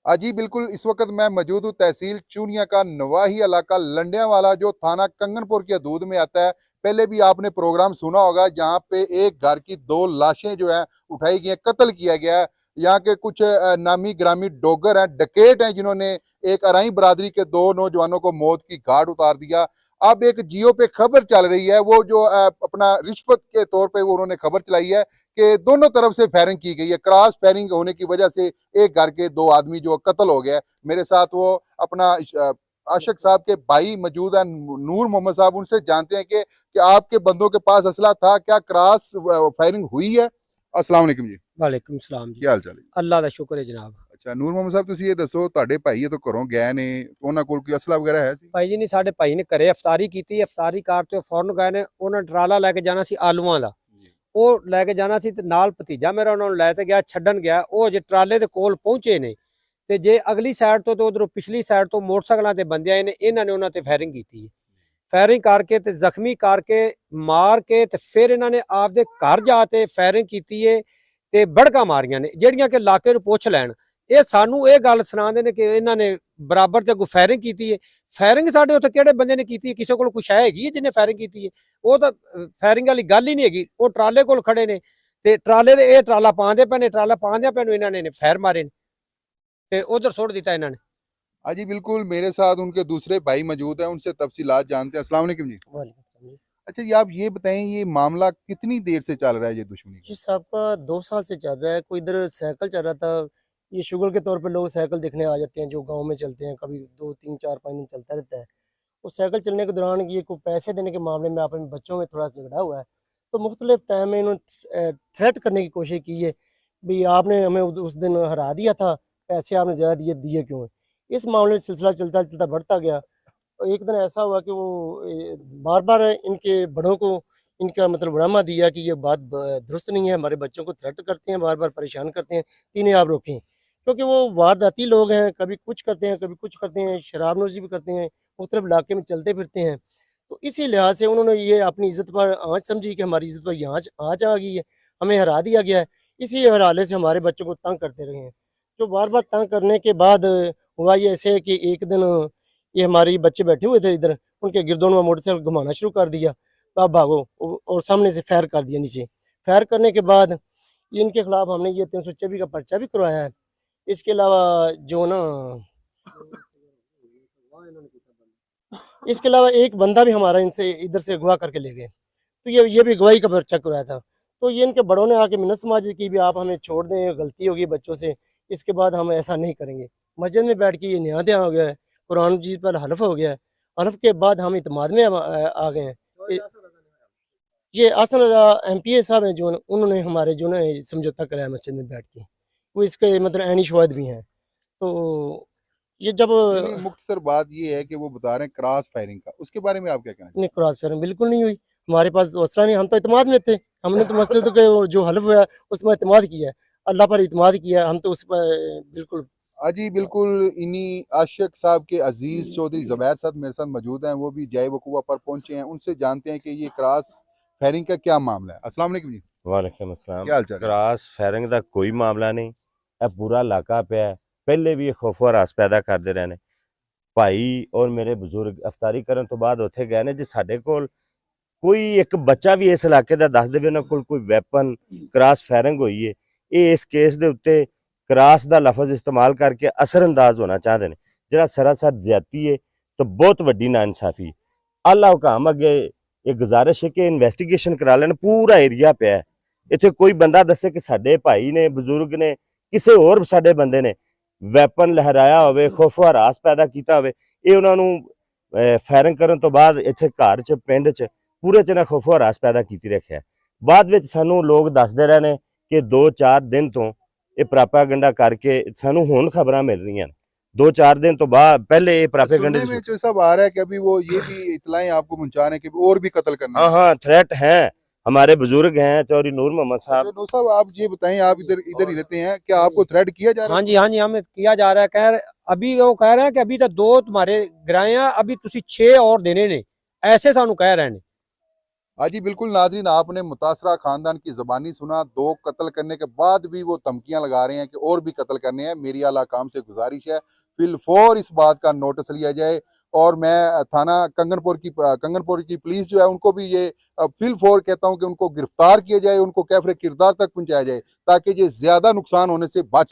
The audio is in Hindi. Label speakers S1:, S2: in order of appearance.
S1: जी बिल्कुल, इस वक्त मैं मौजूद हूँ तहसील चूनिया का नवाही इलाका लंडियावाला जो थाना कंगनपुर की हदूद में आता है। पहले भी आपने प्रोग्राम सुना होगा, जहाँ पे एक घर की 2 लाशें जो है उठाई गई हैं, कत्ल किया गया है। यहाँ के कुछ नामी ग्रामी डोगर हैं, डकैत हैं, जिन्होंने एक अराई बरादरी के 2 नौजवानों को मौत की घाट उतार दिया। अब एक जियो पे खबर चल रही है, वो जो अपना रिश्वत के तौर पे वो उन्होंने खबर चलाई है कि दोनों तरफ से फायरिंग की गई है। क्रॉस फायरिंग होने की वजह से एक घर के 2 आदमी जो कत्ल हो गया। मेरे साथ वो अपना आशिक साहब के भाई मौजूद है, नूर मोहम्मद साहब। उनसे जानते हैं कि आपके बंदों के पास असला था, क्या क्रॉस फायरिंग हुई है? अस्सलाम वालेकुम जी।
S2: वालेकुम सलाम जी।
S1: ਕੀ ਹਾਲ ਚਾਲ ਹੈ?
S2: अल्लाह का शुक्र है जनाब।
S1: ਅੱਛਾ ਨੂਰ ਮੁਹੰਮਦ ਸਾਹਿਬ, ਤੁਸੀਂ ਇਹ ਦੱਸੋ, ਤੁਹਾਡੇ ਭਾਈ ਇਹ ਤੋਂ ਘਰੋਂ ਗਏ ਨੇ, ਉਹਨਾਂ ਕੋਲ ਕੋਈ ਅਸਲਾ ਵਗੈਰਾ ਹੈ ਸੀ?
S2: ਭਾਈ ਜੀ ਨੇ ਸਾਡੇ ਭਾਈ ਨੇ ਘਰੇ ਅਫਤਾਰੀ ਕੀਤੀ, ਅਫਤਾਰੀ ਕਾਰ ਤੇ ਫੌਰਨ ਗਏ ਨੇ। ਉਹਨਾਂ ਟਰਾਲਾ ਲੈ ਕੇ ਜਾਣਾ ਸੀ ਆਲੂਆਂ ਦਾ, ਉਹ ਲੈ ਕੇ ਜਾਣਾ ਸੀ ਤੇ ਨਾਲ ਭਤੀਜਾ ਮੇਰਾ ਉਹਨਾਂ ਨੂੰ ਲੈ ਤੇ ਗਿਆ, ਛੱਡਣ ਗਿਆ। ਉਹ ਜੇ ਟਰਾਲੇ ਦੇ ਕੋਲ ਪਹੁੰਚੇ ਨੇ ਤੇ ਜੇ ਅਗਲੀ ਸਾਈਡ ਤੋਂ ਤੇ ਉਧਰੋਂ ਪਿਛਲੀ ਸਾਈਡ ਤੋਂ ਮੋਟਰਸਾਈਕਲਾਂ ਤੇ ਬੰਦੇ ਆਏ ਨੇ, ਇਹਨਾਂ ਨੇ ਉਹਨਾਂ ਤੇ ਫਾਇਰਿੰਗ ਕੀਤੀ ਹੈ। ਫਾਇਰਿੰਗ ਕਰਕੇ ਤੇ ਜ਼ਖਮੀ ਕਰਕੇ ਮਾਰ ਕੇ ਤੇ ਫਿਰ ਇਹਨਾਂ ਨੇ ਆਪਦੇ ਘਰ ਜਾ ਤੇ ਫਾਇਰਿੰਗ ਕੀਤੀ ਹੈ ਤੇ ਬੜਕਾ ਮਾਰੀਆਂ ਨੇ, ਜਿਹੜੀਆਂ ਕਿ ਇਲਾਕੇ ਨੂੰ ਪੁੱਛ ਲੈਣ। ਇਹ ਸਾਨੂੰ ਇਹ ਗੱਲ ਸੁਣਾਉਂਦੇ ਨੇ ਕਿ ਇਹਨਾਂ ਨੇ ਬਰਾਬਰ ਤੇ ਫਾਇਰਿੰਗ ਕੀਤੀ ਹੈ। ਫਾਇਰਿੰਗ ਸਾਡੇ ਉੱਥੇ ਕਿਹੜੇ ਬੰਦੇ ਨੇ ਕੀਤੀ ਹੈ? ਕਿਸੇ ਕੋਲ ਕੁਛ ਹੈਗੀ ਹੈ ਜਿਹਨੇ ਫਾਇਰਿੰਗ ਕੀਤੀ ਹੈ? ਉਹ ਤਾਂ ਫਾਇਰਿੰਗ ਵਾਲੀ ਗੱਲ ਹੀ ਨਹੀਂ ਹੈਗੀ। ਉਹ ਟਰਾਲੇ ਕੋਲ ਖੜੇ ਨੇ ਤੇ ਟਰਾਲੇ ਦੇ ਇਹ ਟਰਾਲਾ ਪਾਉਂਦੇ ਪਏ ਨੇ, ਟਰਾਲਾ ਪਾਉਂਦਿਆਂ ਪਏ ਨੂੰ ਇਹਨਾਂ ਨੇ ਫਾਇਰ ਮਾਰੇ ਨੇ ਤੇ ਉਧਰ ਸੁੱਟ ਦਿੱਤਾ ਇਹਨਾਂ ਨੇ।
S1: जी बिल्कुल, मेरे साथ उनके दूसरे भाई मौजूद हैं, उनसे तफसीलात जानते हैं। अस्सलाम वालेकुम जी। अच्छा जी, आप ये बताएं, ये मामला कितनी देर से चल रहा है, ये दुश्मनी का?
S3: ये आपका 2 साल से चल रहा है। कोई इधर साइकिल चल रहा था। ये शुगर के तौर पे लोग साइकिल देखने आ जाते हैं जो गांव में चलते हैं, कभी 2 3 4 5 दिन चलता रहता है। उस साइकिल चलने के दौरान ये कोई पैसे देने के मामले में आपस में बच्चों में थोड़ा झगड़ा हुआ है। तो मुख्तलिफ टाइम में इन्होंने थ्रेट करने की कोशिश की है, भाई आपने हमें उस दिन हरा दिया था, पैसे आपने ज़्यादा दिए दिए क्यों? इस मामले में सिलसिला चलता चलता बढ़ता गया। और एक दिन ऐसा हुआ कि वो बार बार इनके बड़ों को इनका मतलब उड़ामा दिया कि ये बात दुरुस्त नहीं है, हमारे बच्चों को थ्रेट करते हैं, बार बार परेशान करते हैं, इन्हें आप रोकें। क्योंकि वो वारदाती लोग हैं, कभी कुछ करते हैं, कभी कुछ करते हैं, शराब नोशी भी करते हैं, मुख्तलिफ इलाके में चलते फिरते हैं। तो इसी लिहाज से उन्होंने ये अपनी इज्जत पर आँच समझी कि हमारी इज्जत पर ये आँच आँच आ गई है, हमें हरा दिया गया है। इसी हवाले से हमारे बच्चों को तंग करते रहे हैं। तो बार बार तंग करने के बाद हुआ ये ऐसे कि एक दिन ये हमारे बच्चे बैठे हुए थे इधर, उनके गिरदों में मोटरसाइकिल घुमाना शुरू कर दिया, आप भागो, और सामने से फायर कर दिया नीचे। फायर करने के बाद ये इनके खिलाफ हमने ये 324 का पर्चा भी करवाया है। इसके अलावा जो ना इसके अलावा एक बंदा भी हमारा इनसे इधर से अगवा करके ले गए, तो ये भी अगवाई का पर्चा करवाया था। तो ये इनके बड़ों ने आके मिन्नत समाज की भी आप हमें छोड़ दें, गलती होगी बच्चों से, इसके बाद हम ऐसा नहीं करेंगे। मस्जिद में बैठ के ये नियादे हो गया है, कुरान जी पर हलफ हो गया है, हलफ के बाद हम इत्माद में आ गए हैं। ये आसन एमपीए साहब हैं जो उन्होंने हमारे जो ना समझौता कराया मस्जिद में बैठ के, वो इसके मतलब ऐनी शवाहिद भी हैं। तो ये जब
S1: मुख्तसर बात ये है कि वो बता रहे हैं क्रॉस फायरिंग का, उसके बारे में आप क्या कहना?
S3: नहीं, क्रॉस फायरिंग बिल्कुल नहीं हुई। हमारे पास तो असला नहीं, हम तो इत्माद में थे। हमने तो मस्जिद के जो हलफ हुआ उसमें इत्माद किया है, अल्लाह पर इत्माद किया, हम तो उस पर बिल्कुल।
S1: जी बिल्कुल, इन्हीं आशिक साहब के अजीज चौधरी ज़ुबैर साहब मेरे साथ मौजूद हैं, वो भी जाए वकूआ पर पहुंचे हैं। उनसे जानते हैं कि ये क्रॉस फायरिंग का क्या मामला है। अस्सलाम वालेकुम जी।
S4: वालेकुम अस्सलाम।
S1: क्या हाल चाल है?
S4: क्रॉस फायरिंग का कोई मामला नहीं है, पूरा इलाका पे है। पहले भी खौफ हरास पैदा करते रहे ने। भाई और मेरे बजुर्ग अफतारी करन तो बाद उत्थे गए ने जी, साडे कोल कोई एक बच्चा भी इस इलाके दा दस देवे ना कोल कोई वैपन क्रॉस फायरिंग हुई है। ये इस केस दे उत्ते क्रॉस दा लफज इस्तेमाल करके असरअंदाज होना चाहते हैं, जिहड़ा सरासर ज्यादती है तो बहुत वड्डी नाइंसाफी। आला हुकाम अगे ये गुजारिश है कि इन्वेस्टिगेशन करा लेन, पूरा एरिया पे है। इत्थे कोई बंदा दसे कि साडे भाई ने बुजुर्ग ने किसी होर साडे बंदे ने वैपन लहराया होवे, खौफ हरास पैदा किया होवे, ये उन्हां नूं फायरिंग करन तो बाद इत्थे घर च पिंड च पूरे च खौफ हरास पैदा कीती रखिया। बाद विच सानू लोग दसदे रहे ने कि 2-4 दिन तो ये प्रापागंडा करके सानू हुण खबरां मिल रही हैं। 2-4 दिन तो बाद पहले ये प्रापागंडे
S1: में जो सब आ रहा है कि अभी वो ये भी इतलाएं आपको पहुंचा रहे हैं कि और भी कत्ल करना है।
S4: हाँ, थ्रेट हैं। हमारे बुजुर्ग हैं चौधरी नूर मोहम्मद साहब।
S1: नूर साहब, आप ये बताएं, आप इधर ही रहते हैं, क्या आपको थ्रेट किया जा रहा है?
S2: हाँ जी, हाँ जी, हमें किया जा रहा है। अभी वो कह रहे हैं कि अभी तो 2 तुम्हारे गिराए हैं, अभी तुसी 6 और देने ने, ऐसे सानू कह रहे हैं।
S1: हाँ जी बिल्कुल नाज़रीन, आपने मुतासरा खानदान की ज़बानी सुना। 2 कत्ल करने के बाद भी वो धमकियां लगा रहे हैं कि और भी कत्ल करने हैं। मेरी आला काम से गुजारिश है फिलफौर इस बात का नोटिस लिया जाए और मैं थाना कंगनपुर की पुलिस जो है उनको भी ये फिलफौर कहता हूं कि उनको गिरफ्तार किया जाए, उनको कैफरे किरदार तक पहुंचाया जाए ताकि ये ज्यादा नुकसान होने से बच